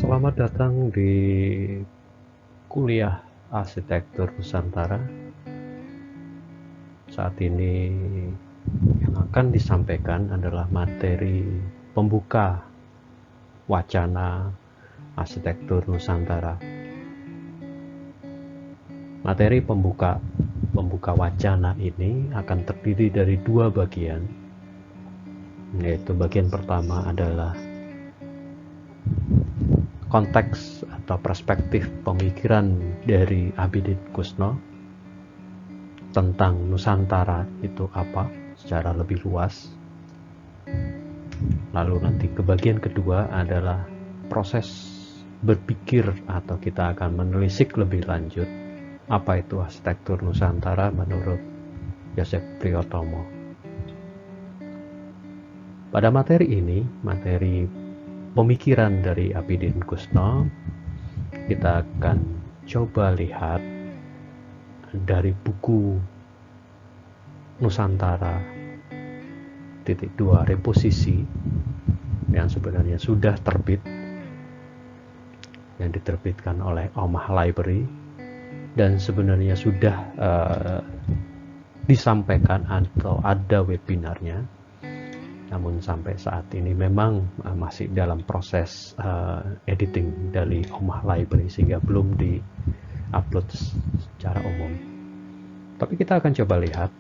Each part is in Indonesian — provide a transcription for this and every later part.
Selamat datang di kuliah arsitektur Nusantara. Saat ini yang akan disampaikan adalah materi pembuka wacana arsitektur Nusantara. Materi pembuka wacana ini akan terdiri dari dua bagian, yaitu bagian pertama adalah konteks atau perspektif pemikiran dari Abidin Kusno tentang Nusantara itu apa secara lebih luas. Lalu nanti ke bagian kedua adalah proses berpikir atau kita akan menelisik lebih lanjut apa itu arsitektur Nusantara menurut Joseph Priyotomo. Pada materi ini, materi pemikiran dari Abidin Kusno, kita akan coba lihat dari buku Nusantara .2 reposisi yang sebenarnya sudah terbit, yang diterbitkan oleh Omah Library dan sebenarnya sudah disampaikan atau ada webinarnya, namun sampai saat ini memang masih dalam proses editing dari Omah Library sehingga belum di-upload secara umum. Tapi kita akan coba lihat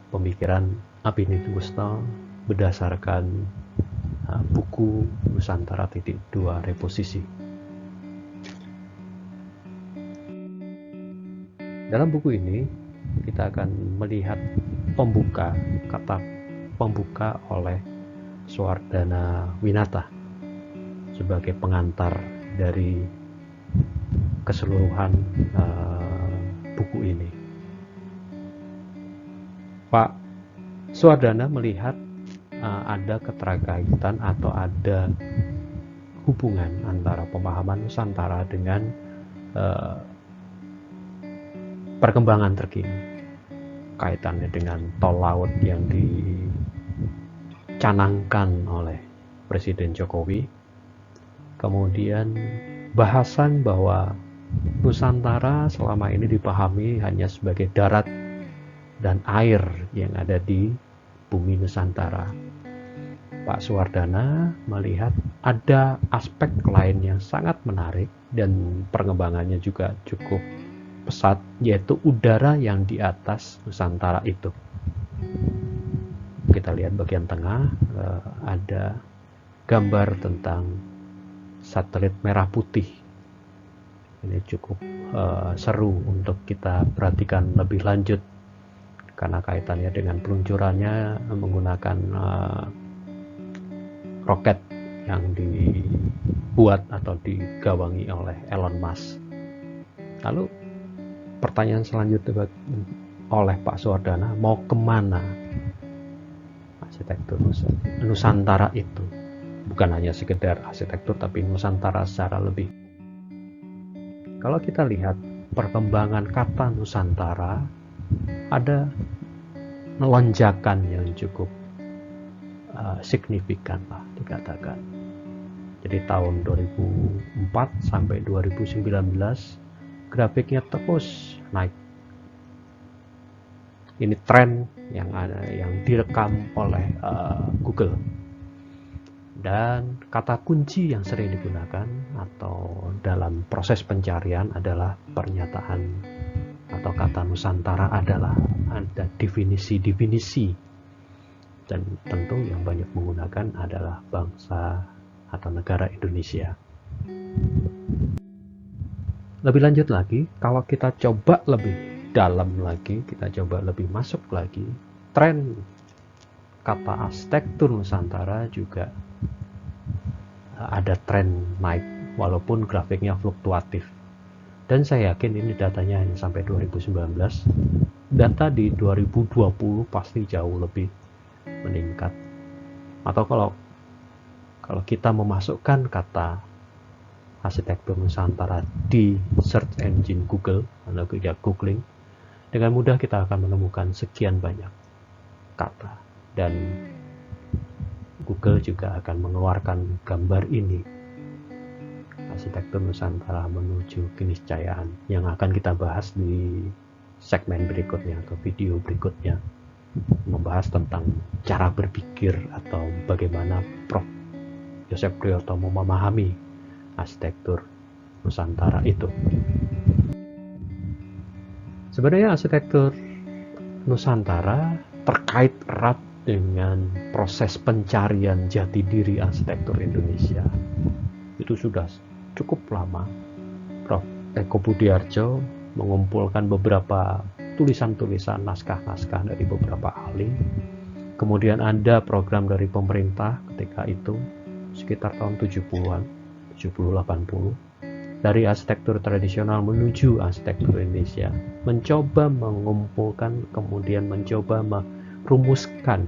pemikiran Abidin Kusno berdasarkan buku Nusantara .2 reposisi. Dalam buku ini kita akan melihat kata pembuka oleh Suwardana Winata sebagai pengantar dari keseluruhan buku ini. Pak Suwardana melihat ada keterkaitan atau ada hubungan antara pemahaman Nusantara dengan perkembangan terkini, kaitannya dengan tol laut yang dicanangkan oleh Presiden Jokowi, kemudian bahasan bahwa Nusantara selama ini dipahami hanya sebagai darat dan air yang ada di bumi Nusantara. Pak Suwardana melihat ada aspek lain yang sangat menarik dan perkembangannya juga cukup pesat, yaitu udara yang di atas Nusantara itu. Kita lihat bagian tengah ada gambar tentang satelit merah putih. Ini cukup seru untuk kita perhatikan lebih lanjut karena kaitannya dengan peluncurannya menggunakan roket yang dibuat atau digawangi oleh Elon Musk. Lalu pertanyaan selanjutnya oleh Pak Suwardana, mau kemana arsitektur Nusantara itu? Bukan hanya sekedar arsitektur, tapi Nusantara secara lebih. Kalau kita lihat perkembangan kata Nusantara, ada melonjakan yang cukup signifikan lah dikatakan. Jadi tahun 2004 sampai 2019 grafiknya terus naik. Ini tren yang direkam oleh Google. Dan kata kunci yang sering digunakan atau dalam proses pencarian adalah pernyataan atau kata Nusantara adalah ada definisi. Dan tentu yang banyak menggunakan adalah bangsa atau negara Indonesia. Lebih lanjut lagi, kalau kita coba lebih dalam lagi, kita coba lebih masuk lagi, tren kata arsitektur Nusantara juga ada tren naik walaupun grafiknya fluktuatif. Dan saya yakin ini datanya hanya sampai 2019. Data di 2020 pasti jauh lebih meningkat. Atau kalau kita memasukkan kata arsitektur Nusantara di search engine Google atau kita googling, dengan mudah kita akan menemukan sekian banyak kata, dan Google juga akan mengeluarkan gambar ini arsitektur Nusantara menuju keniscayaan, yang akan kita bahas di segmen berikutnya atau video berikutnya, membahas tentang cara berpikir atau bagaimana Prof. Joseph Priyotomo memahami arsitektur Nusantara itu. Sebenarnya arsitektur Nusantara terkait erat dengan proses pencarian jati diri arsitektur Indonesia. Itu sudah cukup lama. Prof. Eko Budiarjo mengumpulkan beberapa tulisan-tulisan, naskah-naskah dari beberapa ahli. Kemudian ada program dari pemerintah ketika itu, sekitar tahun 70-an, 70-80, dari arsitektur tradisional menuju arsitektur Indonesia, mencoba mengumpulkan, kemudian mencoba merumuskan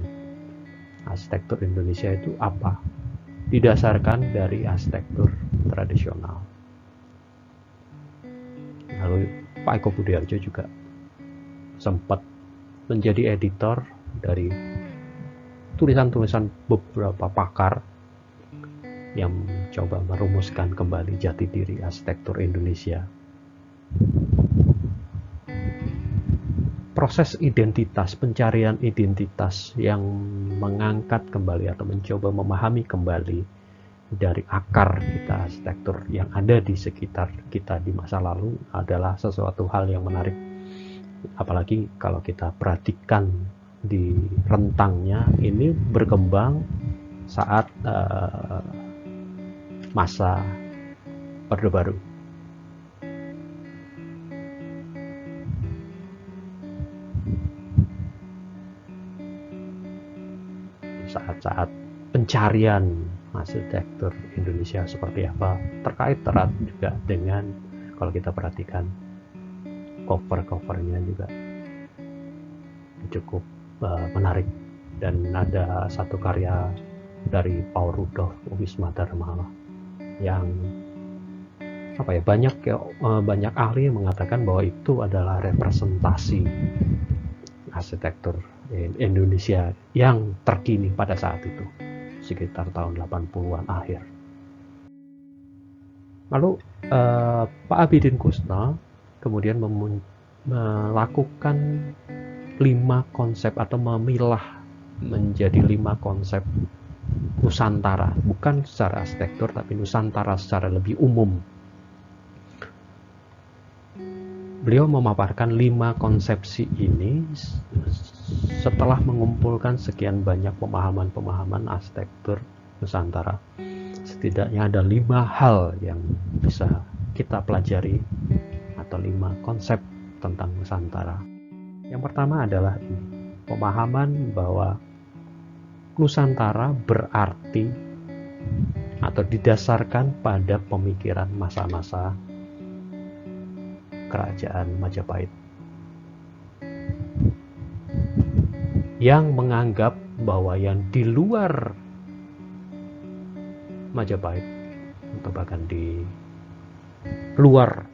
arsitektur Indonesia itu apa, didasarkan dari arsitektur tradisional. Lalu Pak Eko Budiarjo juga sempat menjadi editor dari tulisan-tulisan beberapa pakar yang mencoba merumuskan kembali jati diri arsitektur Indonesia. Proses identitas, pencarian identitas yang mengangkat kembali atau mencoba memahami kembali dari akar kita arsitektur yang ada di sekitar kita di masa lalu adalah sesuatu hal yang menarik. Apalagi kalau kita perhatikan di rentangnya, ini berkembang saat masa Orde Baru. Saat-saat pencarian arsitektur Indonesia seperti apa, terkait erat juga dengan, kalau kita perhatikan cover-covernya juga cukup menarik. Dan ada satu karya dari Paul Rudolph Wisma Dharma yang banyak ahli yang mengatakan bahwa itu adalah representasi arsitektur Indonesia yang terkini pada saat itu, sekitar tahun 80-an akhir. Lalu Pak Abidin Kusna kemudian melakukan 5 konsep atau memilah menjadi 5 konsep Nusantara, bukan secara arsitektur tapi Nusantara secara lebih umum. Beliau memaparkan 5 konsepsi ini setelah mengumpulkan sekian banyak pemahaman-pemahaman arsitektur Nusantara. Setidaknya ada 5 hal yang bisa kita pelajari atau 5 konsep tentang Nusantara. Yang pertama adalah ini, pemahaman bahwa Nusantara berarti atau didasarkan pada pemikiran masa-masa Kerajaan Majapahit yang menganggap bahwa yang di luar Majapahit atau bahkan di luar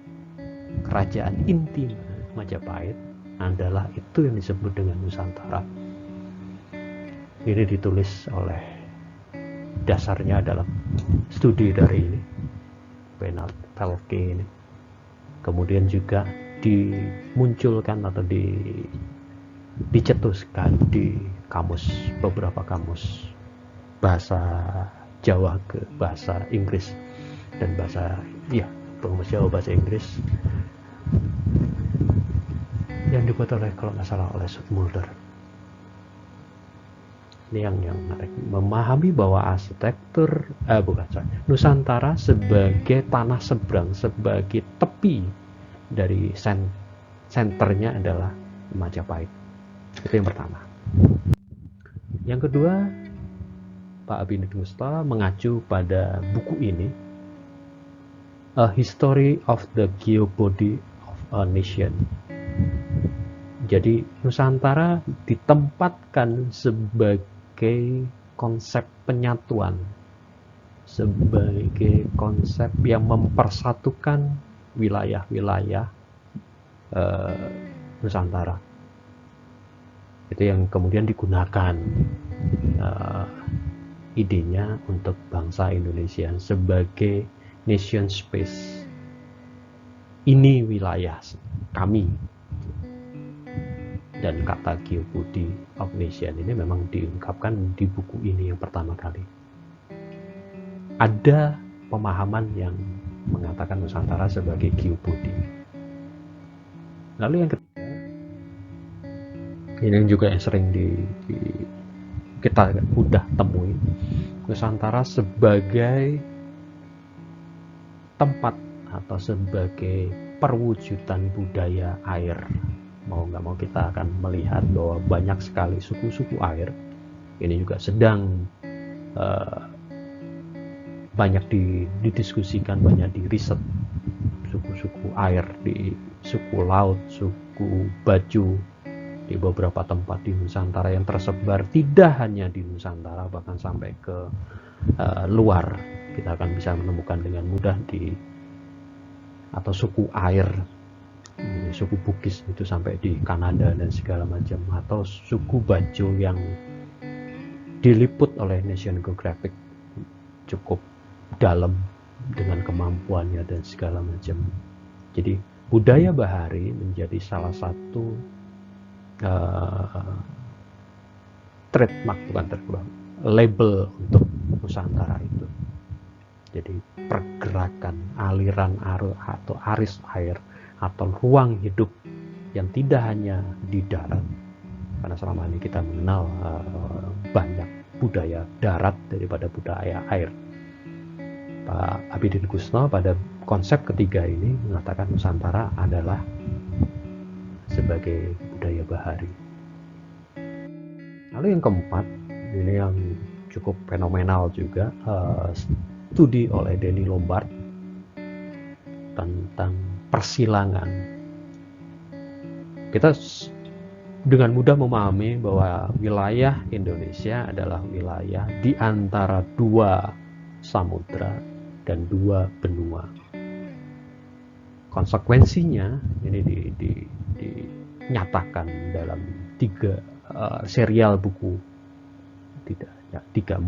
kerajaan inti Majapahit adalah itu yang disebut dengan Nusantara. Ini ditulis oleh, dasarnya adalah studi dari ini Bernard Felke ini. Kemudian juga dimunculkan atau dicetuskan di kamus, beberapa kamus bahasa Jawa ke bahasa Inggris dan kamus Jawa bahasa Inggris yang dibuat oleh, kalau nggak salah, oleh Sud Mulder. Ini yang menarik, memahami bahwa arsitektur Nusantara sebagai tanah seberang, sebagai tepi dari senternya adalah Majapahit. Itu yang pertama. Yang kedua, Pak Abidin Kusna mengacu pada buku ini, A History of the Geobody of a Nation. Jadi Nusantara ditempatkan sebagai konsep penyatuan, sebagai konsep yang mempersatukan wilayah-wilayah Nusantara. Itu yang kemudian digunakan idenya untuk bangsa Indonesia sebagai nation space. Ini wilayah kami. Dan kata Geopody of Nation ini memang diungkapkan di buku ini yang pertama kali. Ada pemahaman yang mengatakan Nusantara sebagai geopody. Lalu yang ketiga, ini juga yang sering kita udah temui, Nusantara sebagai tempat atau sebagai perwujudan budaya air. Mau nggak mau kita akan melihat bahwa banyak sekali suku-suku air ini juga sedang banyak didiskusikan, banyak diriset. Suku-suku air di suku laut, suku baju di beberapa tempat di Nusantara yang tersebar tidak hanya di Nusantara, bahkan sampai ke luar. Kita akan bisa menemukan dengan mudah atau suku air, suku Bugis itu sampai di Kanada dan segala macam, atau suku Bajo yang diliput oleh National Geographic cukup dalam dengan kemampuannya dan segala macam. Jadi budaya bahari menjadi salah satu trademark, bukan trademark, label untuk Nusantara itu. Jadi pergerakan, aliran atau aris air atau ruang hidup yang tidak hanya di darat, karena selama ini kita mengenal banyak budaya darat daripada budaya air. Pak Abidin Kusno pada konsep ketiga ini mengatakan Nusantara adalah sebagai budaya bahari. Lalu yang keempat, ini yang cukup fenomenal juga, studi oleh Denny Lombard tentang persilangan. Kita dengan mudah memahami bahwa wilayah Indonesia adalah wilayah di antara dua samudra dan dua benua. Konsekuensinya ini dinyatakan dalam 3 serial buku, tidak ya, 4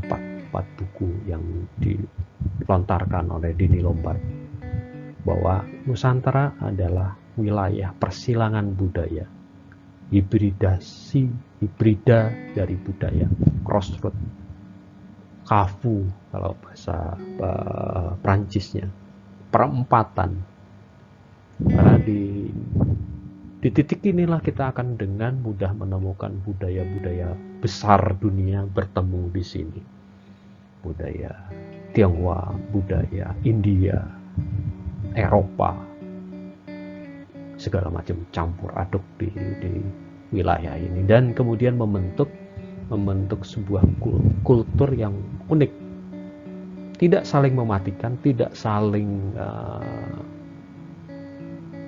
buku yang dilontarkan oleh Denny Lombard, bahwa Nusantara adalah wilayah persilangan budaya, hibrida dari budaya, crossroad, kafu kalau bahasa Prancisnya, perempatan. Karena di titik inilah kita akan dengan mudah menemukan budaya-budaya besar dunia bertemu di sini. Budaya Tionghoa, budaya India, Eropa, segala macam campur aduk di wilayah ini, dan kemudian membentuk sebuah kultur yang unik, tidak saling mematikan, tidak saling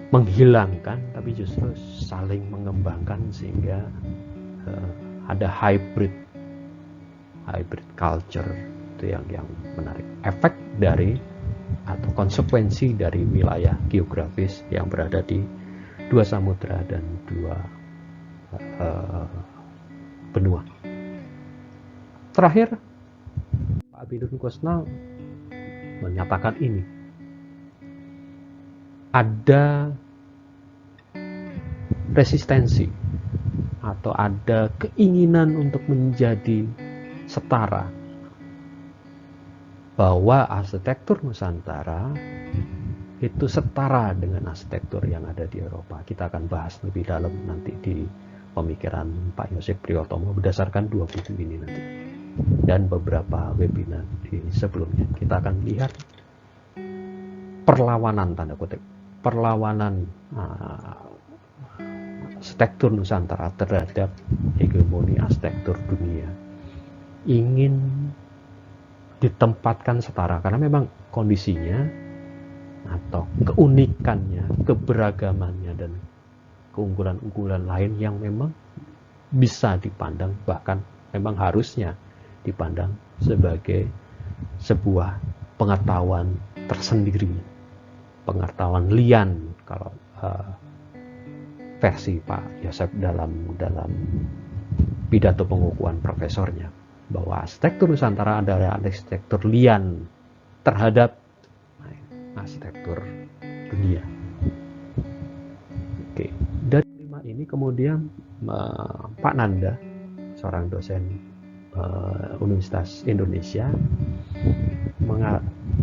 menghilangkan, tapi justru saling mengembangkan sehingga ada hybrid culture. Itu yang menarik. Efek dari atau konsekuensi dari wilayah geografis yang berada di dua samudra dan dua benua. Terakhir, Pak Abidin Kusno menyatakan ini, ada resistensi atau ada keinginan untuk menjadi setara, bahwa arsitektur Nusantara itu setara dengan arsitektur yang ada di Eropa. Kita akan bahas lebih dalam nanti di pemikiran Pak Yosef Priyotomo berdasarkan 2 buku ini nanti dan beberapa webinar di sebelumnya. Kita akan lihat perlawanan, tanda kutip, perlawanan arsitektur Nusantara terhadap hegemoni arsitektur dunia, ingin ditempatkan setara, karena memang kondisinya atau keunikannya, keberagamannya, dan keunggulan-unggulan lain yang memang bisa dipandang, bahkan memang harusnya dipandang sebagai sebuah pengetahuan tersendiri, pengetahuan lian kalau versi Pak Yosef dalam pidato pengukuhan profesornya, bahwa arsitektur Nusantara adalah arsitektur lian terhadap arsitektur dunia. Oke, dari 5 ini kemudian Pak Nanda, seorang dosen Universitas Indonesia,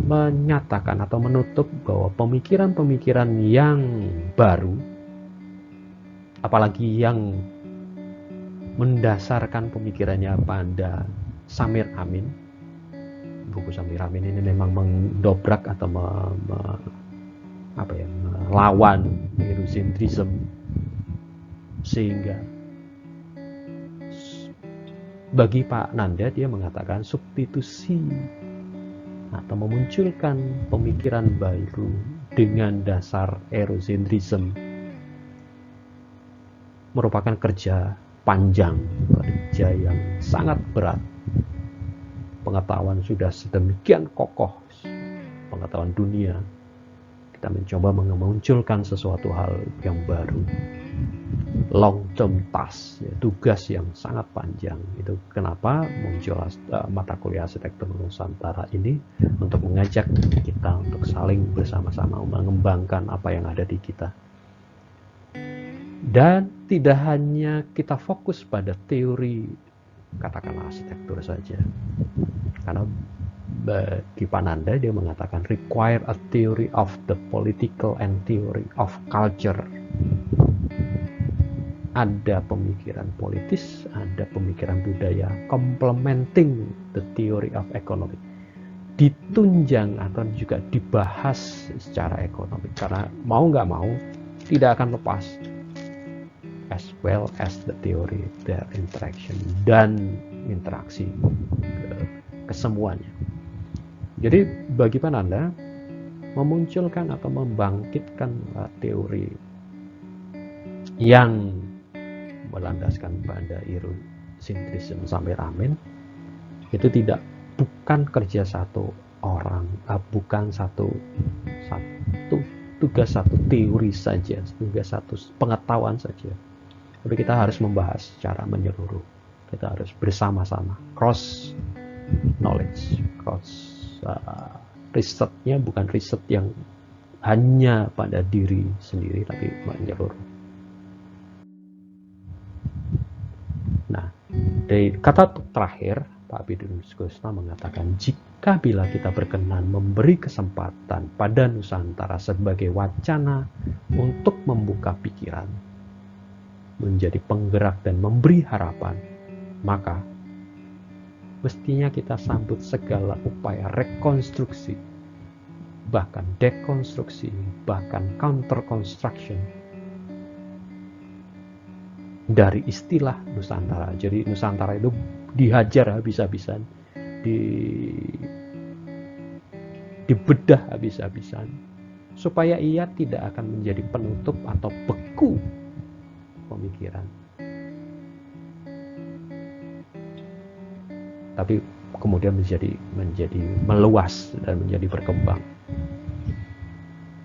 menyatakan atau menutup bahwa pemikiran-pemikiran yang baru, apalagi yang mendasarkan pemikirannya pada Samir Amin, buku Samir Amin ini memang mendobrak atau melawan Eurocentrism, sehingga bagi Pak Nanda dia mengatakan substitusi atau memunculkan pemikiran baru dengan dasar Eurocentrism merupakan kerja panjang, kerja yang sangat berat. Pengetahuan sudah sedemikian kokoh, pengetahuan dunia, kita mencoba memunculkan sesuatu hal yang baru, long term task, ya, tugas yang sangat panjang. Itu kenapa muncul mata kuliah arsitektur Nusantara ini, untuk mengajak kita untuk saling bersama-sama mengembangkan apa yang ada di kita. Dan tidak hanya kita fokus pada teori, katakanlah arsitektur saja, karena bagi Pak Nanda dia mengatakan require a theory of the political and theory of culture. Ada pemikiran politis, ada pemikiran budaya, complementing the theory of economic, ditunjang atau juga dibahas secara ekonomi, karena mau nggak mau tidak akan lepas, as well as the theory, their interaction, dan interaksi kesemuanya. Jadi bagi Pak Nanda, memunculkan atau membangkitkan teori yang berlandaskan pada Eurocentrism Samir Amin itu bukan kerja satu orang, bukan satu tugas satu teori saja, tugas satu pengetahuan saja. Tapi kita harus membahas secara menyeluruh. Kita harus bersama-sama, cross knowledge, cross risetnya bukan riset yang hanya pada diri sendiri, tapi menyeluruh. Nah, dari kata terakhir, Pak Abidunus Kusna mengatakan, jika bila kita berkenan memberi kesempatan pada Nusantara sebagai wacana untuk membuka pikiran, menjadi penggerak dan memberi harapan, maka mestinya kita sambut segala upaya rekonstruksi, bahkan dekonstruksi, bahkan counter construction dari istilah Nusantara. Jadi Nusantara itu dihajar habis-habisan, dibedah habis-habisan, supaya ia tidak akan menjadi penutup atau beku pemikiran, tapi kemudian menjadi meluas dan menjadi berkembang.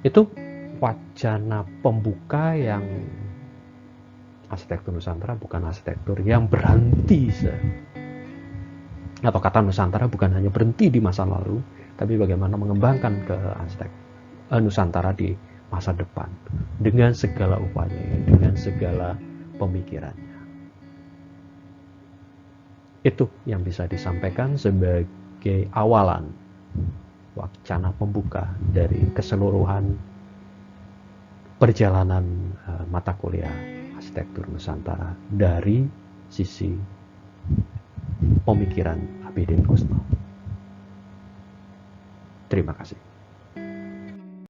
Itu wacana pembuka yang arsitektur Nusantara bukan arsitektur yang berhenti, atau kata Nusantara bukan hanya berhenti di masa lalu, tapi bagaimana mengembangkan ke Nusantara di masa depan dengan segala upayanya, dengan segala pemikirannya. Itu yang bisa disampaikan sebagai awalan wacana pembuka dari keseluruhan perjalanan mata kuliah arsitektur Nusantara dari sisi pemikiran Abidin Kusno. Terima kasih.